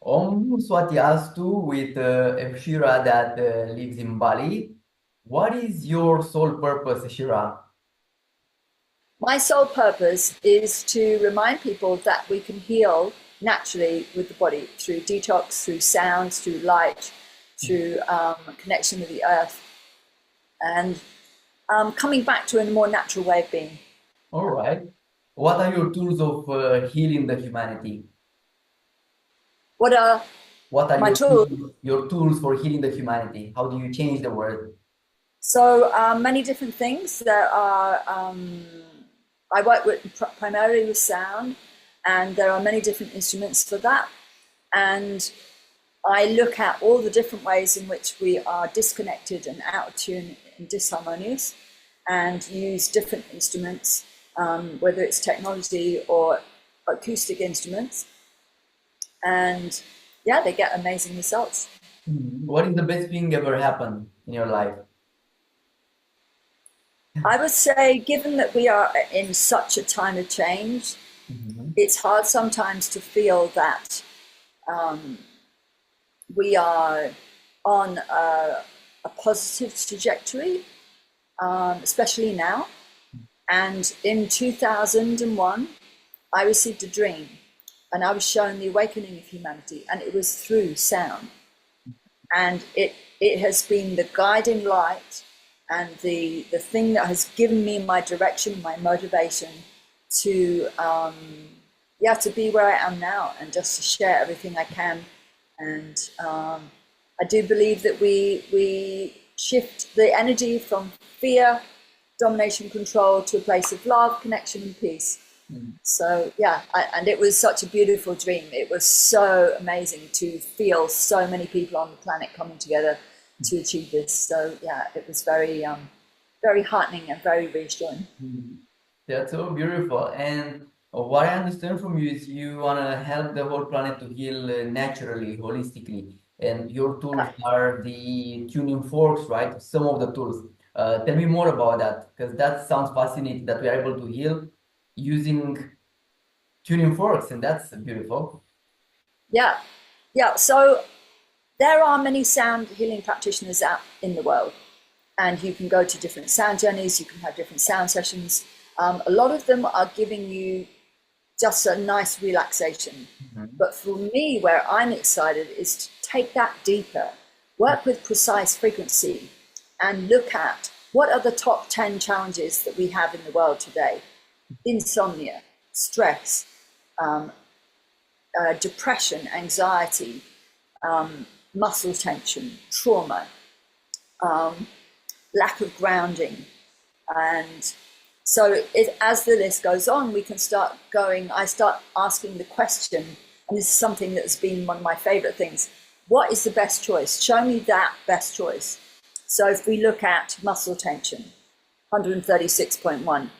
Swati Astu with Eeshi-Ra that lives in Bali. What is your sole purpose, Eeshi-Ra? My sole purpose is to remind people that we can heal naturally with the body through detox, through sounds, through light, through connection with the earth, and coming back to a more natural way of being. All right. What are your tools of healing the humanity? What are What are my tools? your tools for healing the humanity? How do you change the world? So many different things. There are. I work primarily with sound, and there are many different instruments for that. And I look at all the different ways in which we are disconnected and out of tune and disharmonious, and use different instruments, whether it's technology or acoustic instruments. And yeah, they get amazing results. What is the best thing ever happened in your life? I would say, given that we are in such a time of change, it's hard sometimes to feel that we are on a positive trajectory, especially now. And in 2001, I received a dream and I was shown the awakening of humanity, and it was through sound. And it has been the guiding light and the thing that has given me my direction, my motivation to to be where I am now and just to share everything I can. And I do believe that we shift the energy from fear, domination, control to a place of love, connection, and peace. So yeah, and it was such a beautiful dream. It was so amazing to feel so many people on the planet coming together to achieve this. So yeah, it was very, very heartening and very reassuring. That's so beautiful. And what I understand from you is you want to help the whole planet to heal naturally, holistically. And your tools are the tuning forks, right? Some of the tools. Tell me more about that, because that sounds fascinating that we are able to heal using tuning forks, and that's beautiful. Yeah, yeah. So there are many sound healing practitioners out in the world, and you can go to different sound journeys. You can have different sound sessions. A lot of them are giving you just a nice relaxation. But for me, where I'm excited is to take that deeper, work with precise frequency, and look at what are the top 10 challenges that we have in the world today. Insomnia, stress, depression, anxiety, muscle tension, trauma, lack of grounding. And so as the list goes on, we can start going, I start asking the question, and this is something that's been one of my favorite things. What is the best choice? Show me that best choice. So if we look at muscle tension, 136.1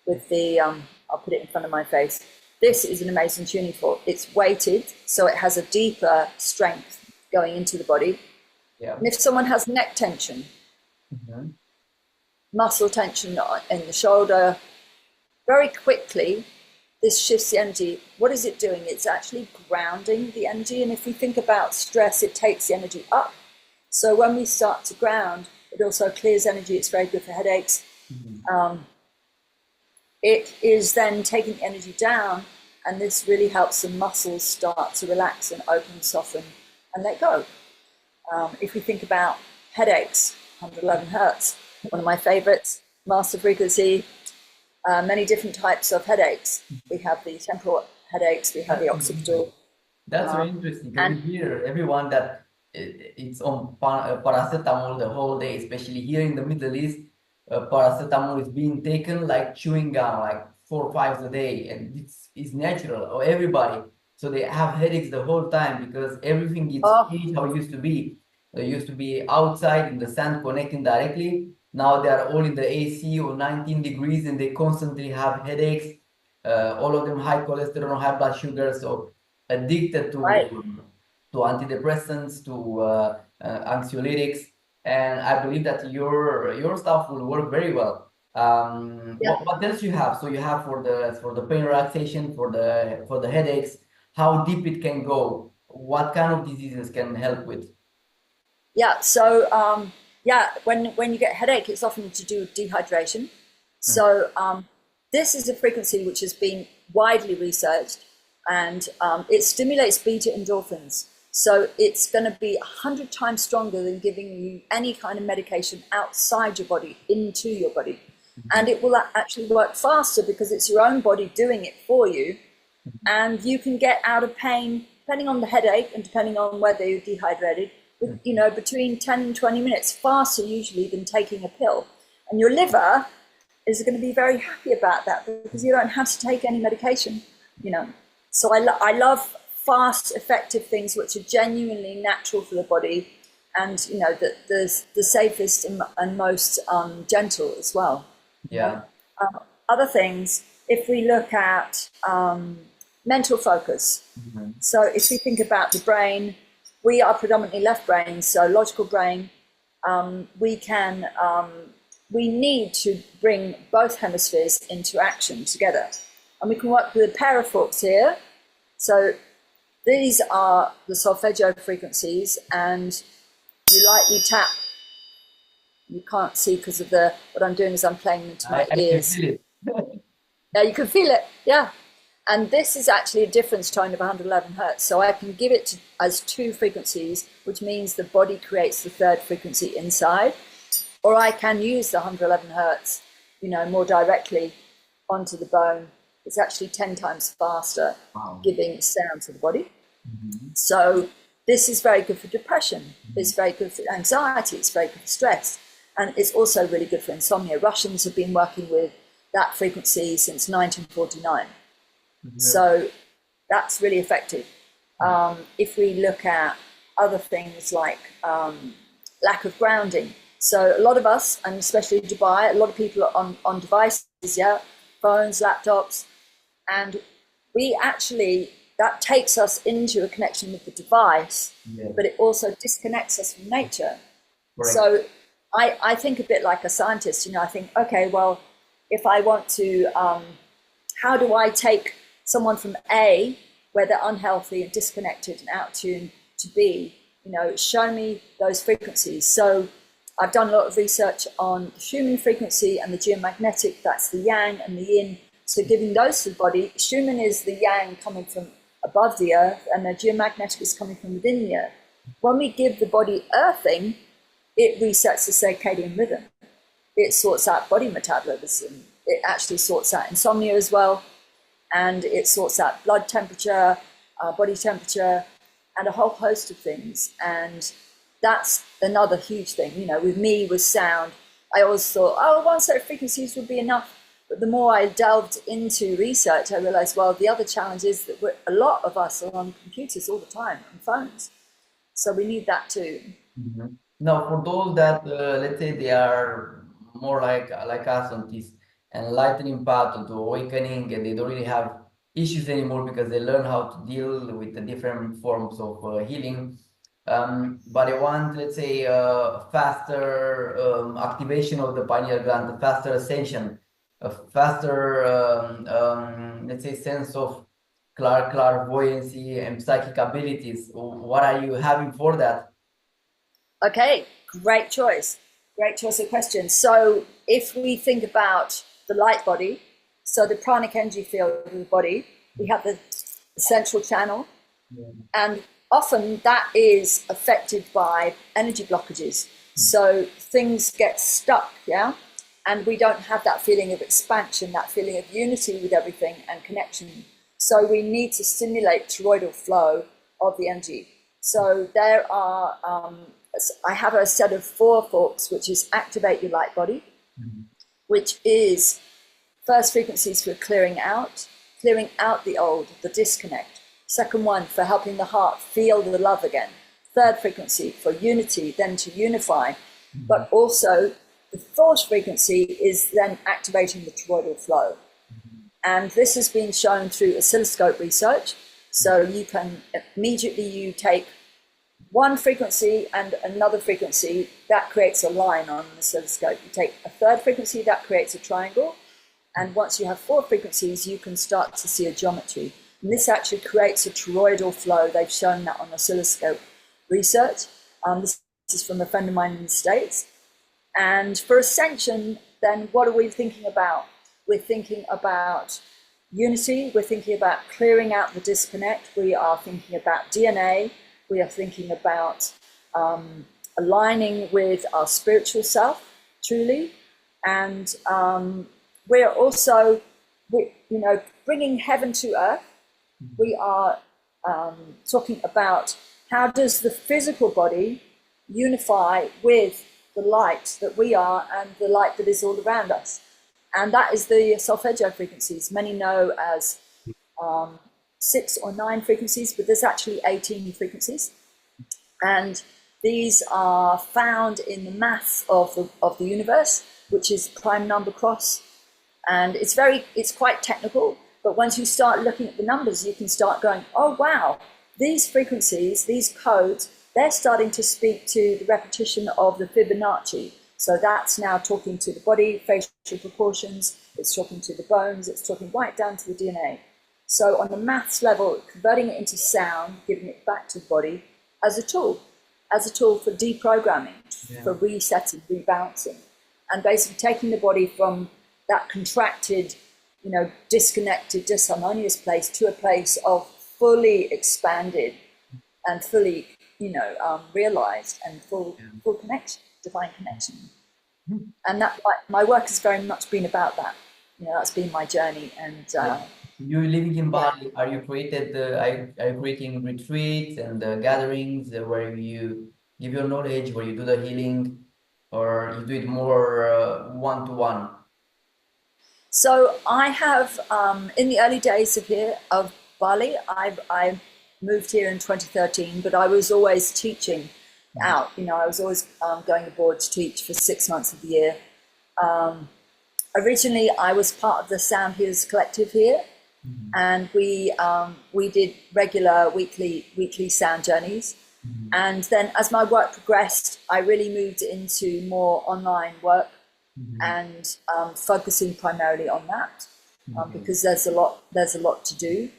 with the, I'll put it in front of my face. This is an amazing tuning fork. It's weighted, so it has a deeper strength going into the body. Yeah. And if someone has neck tension, muscle tension in the shoulder, very quickly, this shifts the energy. What is it doing? It's actually grounding the energy. And if we think about stress, it takes the energy up. So when we start to ground, it also clears energy. It's very good for headaches. It is then taking the energy down, and this really helps the muscles start to relax and open, soften, and let go. If we think about headaches, 111 hertz, one of my favorites, master frequency, many different types of headaches. We have the temporal headaches, we have the occipital. That's very interesting, because we hear everyone that it's on paracetamol the whole day, especially here in the Middle East. Paracetamol is being taken like chewing gum, like 4 or 5 a day, and it's natural or everybody. So they have headaches the whole time because everything is changed how it used to be. They used to be outside in the sun connecting directly. Now they are all in the AC or 19 degrees, and they constantly have headaches. All of them high cholesterol, high blood sugar, so addicted to antidepressants, to anxiolytics. And I believe that your stuff will work very well. What else you have? So you have for the pain relaxation, for the headaches, how deep it can go. what kind of diseases can help with? Yeah, so yeah, when you get headache, it's often to do with dehydration. So this is a frequency which has been widely researched, and it stimulates beta endorphins. So it's going to be 100 times stronger than giving you any kind of medication outside your body into your body. And it will actually work faster because it's your own body doing it for you. And you can get out of pain, depending on the headache and depending on whether you're dehydrated, with, you know, between 10 and 20 minutes faster usually than taking a pill. And your liver is going to be very happy about that because you don't have to take any medication, you know. So I love fast, effective things which are genuinely natural for the body, and you know the safest and most gentle as well. Yeah. Other things, if we look at mental focus. So if we think about the brain, we are predominantly left brain, so logical brain. We need to bring both hemispheres into action together. And we can work with a pair of forks here. So these are the solfeggio frequencies, and you lightly tap. You can't see because of what I'm doing is I'm playing into my ears. I can feel it. Yeah, you can feel it, yeah. And this is actually a difference tone of 111 hertz. So I can give it as two frequencies, which means the body creates the third frequency inside. Or I can use the 111 hertz, you know, more directly onto the bone. It's actually 10 times faster, giving sound to the body. So this is very good for depression. It's very good for anxiety. It's very good for stress. And it's also really good for insomnia. Russians have been working with that frequency since 1949. So that's really effective. If we look at other things like lack of grounding. So a lot of us, and especially Dubai, a lot of people are on devices, yeah, phones, laptops, and we actually, that takes us into a connection with the device, but it also disconnects us from nature. Right. So I think a bit like a scientist, you know, I think, okay, well, if I want to, how do I take someone from A, where they're unhealthy and disconnected and out of tune, to B, you know, show me those frequencies. So I've done a lot of research on the Schumann frequency and the geomagnetic, that's the yang and the yin. So giving those to the body, Schumann is the yang coming from above the earth, and the geomagnetic is coming from within the earth. When we give the body earthing, it resets the circadian rhythm. It sorts out body metabolism. It actually sorts out insomnia as well. And it sorts out blood temperature, body temperature, and a whole host of things. And that's another huge thing. You know, with me, with sound, I always thought, oh, one set of frequencies would be enough. But the more I delved into research, I realized, well, the other challenge is that a lot of us are on computers all the time, on phones. So we need that too. Now, for those that, let's say, they are more like us on this enlightening path to awakening, and they don't really have issues anymore because they learn how to deal with the different forms of healing. But I want, let's say, faster activation of the pineal gland, a faster ascension, a faster, let's say, sense of clairvoyancy and psychic abilities. What are you having for that? Okay, great choice. Great choice of question. So if we think about the light body, so the pranic energy field of the body, we have the central channel, and often that is affected by energy blockages. So things get stuck, yeah? And we don't have that feeling of expansion, that feeling of unity with everything and connection. So we need to stimulate toroidal flow of the energy. So there are, I have a set of 4 forks, which is activate your light body, which is first frequencies for clearing out the old, the disconnect. Second one for helping the heart feel the love again. Third frequency for unity, then to unify. But also the fourth frequency is then activating the toroidal flow. And this has been shown through oscilloscope research. So you can immediately, you take one frequency and another frequency, that creates a line on the oscilloscope. You take a third frequency, that creates a triangle. And once you have 4 frequencies, you can start to see a geometry. And this actually creates a toroidal flow. They've shown that on oscilloscope research. This is from a friend of mine in the States. And for ascension, then what are we thinking about? We're thinking about unity. We're thinking about clearing out the disconnect. We are thinking about DNA. We are thinking about aligning with our spiritual self, truly. And we're also, bringing heaven to earth. We are talking about how does the physical body unify with the light that we are and the light that is all around us. And that is the solfeggio frequencies. Many know as 6 or 9 frequencies, but there's actually 18 frequencies. And these are found in the math of the universe, which is prime number cross. And it's quite technical, but once you start looking at the numbers, you can start going, oh, wow, these frequencies, these codes, they're starting to speak to the repetition of the Fibonacci. So that's now talking to the body, facial proportions, it's talking to the bones, it's talking right down to the DNA. So on the maths level, converting it into sound, giving it back to the body as a tool for deprogramming, for resetting, rebalancing, and basically taking the body from that contracted, disconnected, disharmonious place to a place of fully expanded and fully, realized and full connection, divine connection. And that my work has very much been about that. That's been my journey. And you're living in Bali. Are you creating retreats and gatherings where you give your knowledge, where you do the healing, or you do it more one-to-one? So I have, in the early days of Bali, I moved here in 2013, but I was always teaching out. I was always going abroad to teach for 6 months of the year. Originally, I was part of the Sound Healers Collective here, and we did regular weekly sound journeys. And then as my work progressed, I really moved into more online work and focusing primarily on that because there's a lot to do.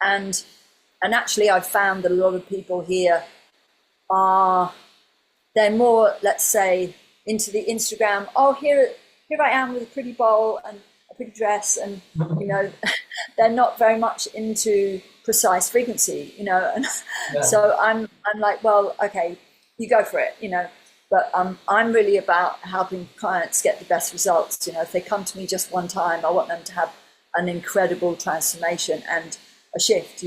And actually, I've found that a lot of people here they're more, let's say, into the Instagram. Oh, here I am with a pretty bowl and a pretty dress, and they're not very much into precise frequency, And so I'm like, well, okay, you go for it, But I'm really about helping clients get the best results. If they come to me just one time, I want them to have an incredible transformation and a shift,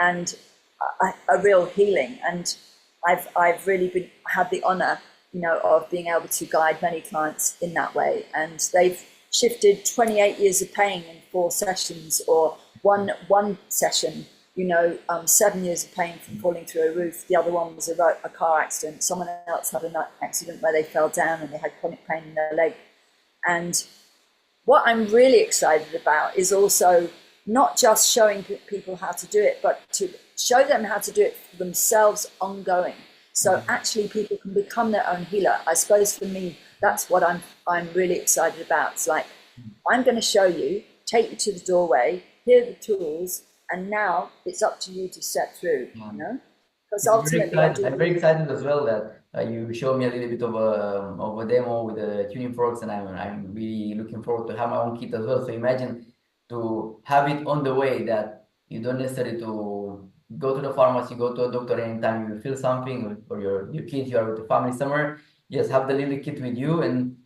and a real healing. And I've really had the honor, of being able to guide many clients in that way. And they've shifted 28 years of pain in 4 sessions, or one session, 7 years of pain from falling through a roof. The other one was a car accident. Someone else had an accident where they fell down and they had chronic pain in their leg. And what I'm really excited about is also not just showing people how to do it, but to show them how to do it for themselves ongoing. So actually people can become their own healer. I suppose for me, that's what I'm really excited about. It's like, I'm going to show you, take you to the doorway, here are the tools, and now it's up to you to step through, Because ultimately, I'm very excited as well that you showed me a little bit of a demo with the tuning forks, and I'm really looking forward to have my own kit as well. So imagine to have it on the way, that you don't necessarily to go to the pharmacy, go to a doctor anytime you feel something, or your kids, you are with the family somewhere. Just have the little kit with you, and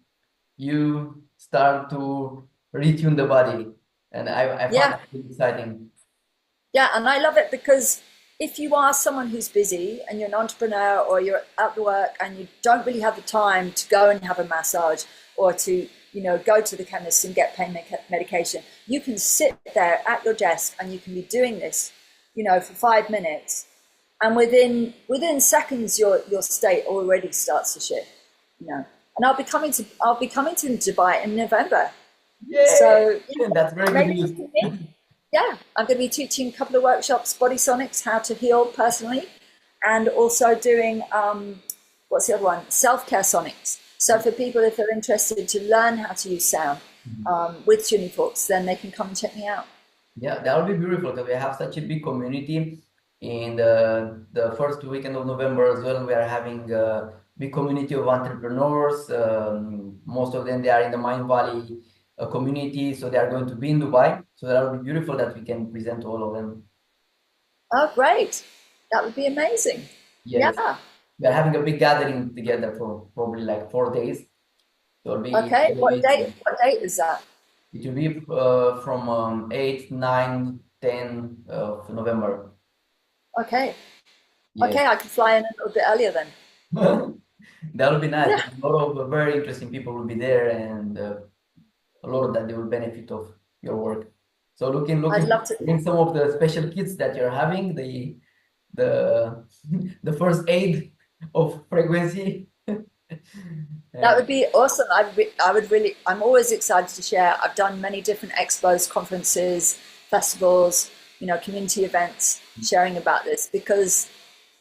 you start to retune the body. And I find that really exciting. Yeah, and I love it because if you are someone who's busy and you're an entrepreneur or you're at work and you don't really have the time to go and have a massage or to, go to the chemist and get pain medication, you can sit there at your desk and you can be doing this, for 5 minutes, and within seconds your state already starts to shift, And I'll be coming to Dubai in November. Yay! So that's very good news. Yeah, I'm going to be teaching a couple of workshops, body sonics, how to heal personally, and also doing, what's the other one? Self-care sonics. So for people, if they're interested to learn how to use sound with tuning forks, then they can come and check me out. Yeah, that would be beautiful because we have such a big community. In the first weekend of November as well, we are having a big community of entrepreneurs. Most of them, they are in the Mind Valley community, so they are going to be in Dubai. So that would be beautiful that we can present to all of them. Oh, great. That would be amazing. Yes, Yeah. we are having a big gathering together for probably like 4 days. So Okay. it'll be What date is that? it will be from 8, 9, 10 of November. Okay. Yes. Okay, I could fly in a little bit earlier then. That would be nice. Yeah, A lot of very interesting people will be there, and a lot of that they will benefit of your work. So I'd looking love to to. bring some of the special kits that you're having, the the first aid of frequency. That And would be awesome. I would really, I'm always excited to share. I've done many different expos, conferences, festivals, community events, sharing about this because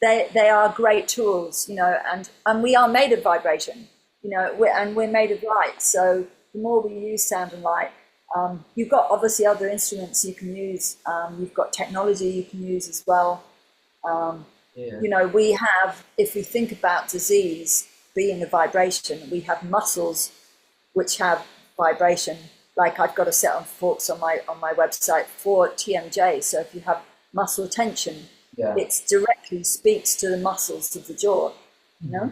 they are great tools, and we are made of vibration, and we're made of light. So the more we use sound and light, you've got obviously other instruments you can use. You've got technology you can use as well. yeah, We have, if we think about disease being a vibration, we have muscles which have vibration. Like I've got a set on forks on my website for TMJ. So if you have muscle tension, yeah. it directly speaks to the muscles of the jaw, you know.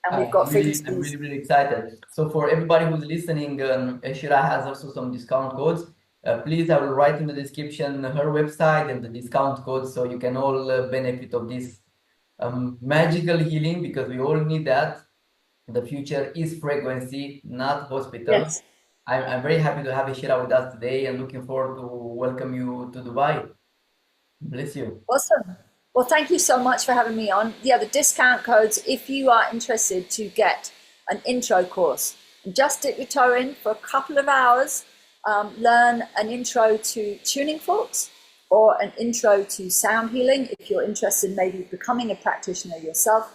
And we've got I'm frequencies. really excited. So for everybody who's listening, Eeshi-Ra has also some discount codes. Please, I will write in the description her website and the discount code so you can all benefit of this magical healing because we all need that. The future is frequency, not hospital. Yes. I'm very happy to have Eeshi-Ra with us today and looking forward to welcome you to Dubai. Bless you. Awesome. Well, thank you so much for having me on. Yeah, the discount codes, if you are interested to get an intro course, and just dip your toe in for a couple of hours, learn an intro to tuning forks or an intro to sound healing. If you're interested in maybe becoming a practitioner yourself,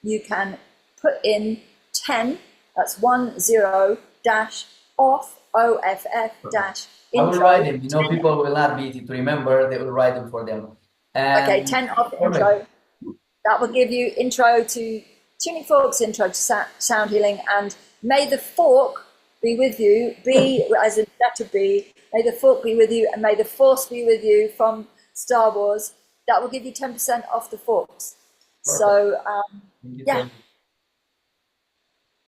you can put in 10, that's 10 dash off, OFF dash I will write intro. them. You know, people will not be easy to remember. They will write them for them. Okay, And 10 off perfect. intro. That will give you intro to tuning forks, intro to sound healing, and may the fork be with you. B as in letter B. May the fork be with you, and may the force be with you from Star Wars. That will give you 10% off the forks. Perfect. So Thank you so yeah, much.